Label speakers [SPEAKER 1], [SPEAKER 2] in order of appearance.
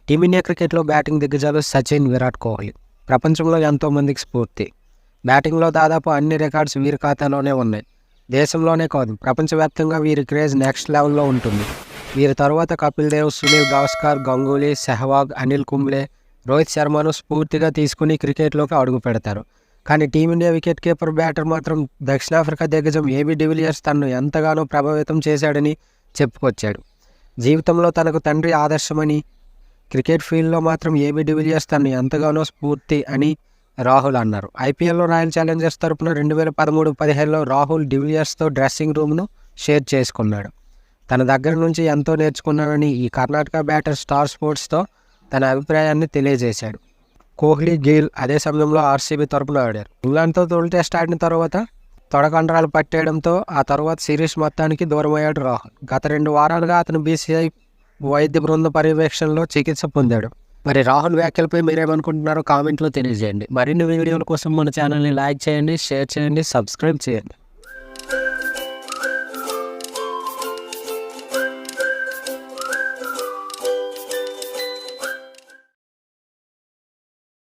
[SPEAKER 1] Team India క్రికెట్లో batting దిగ్గజాలు సచిన్, విరాట్ కోహ్లీ. ప్రపంచంలో ఎంతోమందికి స్ఫూర్తి. బ్యాటింగ్లో దాదాపు అన్ని రికార్డ్స్ వీరి ఖాతాలోనే ఉన్నాయి. దేశంలోనే కాదు, ప్రపంచవ్యాప్తంగా వీరి క్రేజ్ నెక్స్ట్ లెవెల్లో ఉంటుంది. వీరి తరువాత కపిల్ దేవ్, సునీల్ గవాస్కర్, గంగూలీ, సెహ్వాగ్, అనిల్ కుంబ్లే, రోహిత్ శర్మను స్ఫూర్తిగా తీసుకుని క్రికెట్లోకి అడుగు పెడతారు. కానీ టీమిండియా వికెట్ కీపర్, బ్యాటర్ మాత్రం దక్షిణాఫ్రికా దిగ్గజం ఏబీ డివిలియర్స్ తనను ఎంతగానో ప్రభావితం చేశాడని చెప్పుకొచ్చాడు. జీవితంలో తనకు తండ్రి ఆదర్శమని, క్రికెట్ ఫీల్డ్లో మాత్రం ఏబీ డివిలియర్స్ తనను ఎంతగానో స్ఫూర్తి అని రాహుల్ అన్నారు. ఐపీఎల్లో రాయల్ ఛాలెంజర్స్ తరపున 2013-15లో రాహుల్ డివిలియర్స్తో డ్రెస్సింగ్ రూమ్ను షేర్ చేసుకున్నాడు. తన దగ్గర నుంచి ఎంతో నేర్చుకున్నానని ఈ కర్ణాటక బ్యాటర్ స్టార్ స్పోర్ట్స్తో తన అభిప్రాయాన్ని తెలియజేశాడు. కోహ్లీ, గిల్ అదే సమయంలో ఆర్సీబీ తరపున ఆడారు. ఇంగ్లాండ్తో తొలి టెస్ట్ ఆడిన తర్వాత తొడకండరాలు పట్టేయడంతో ఆ తర్వాత సిరీస్ మొత్తానికి దూరమయ్యాడు రాహుల్. గత 2 వారాలుగా అతను బీసీఐ వైద్య బృంద పర్యవేక్షణలో చికిత్స పొందాడు. మరి రాహుల్ వ్యాఖ్యలపై మీరేమనుకుంటున్నారో కామెంట్లో తెలియజేయండి. మరిన్ని వీడియోల కోసం మన ఛానల్ని లైక్ చేయండి, షేర్ చేయండి, సబ్స్క్రైబ్ చేయండి.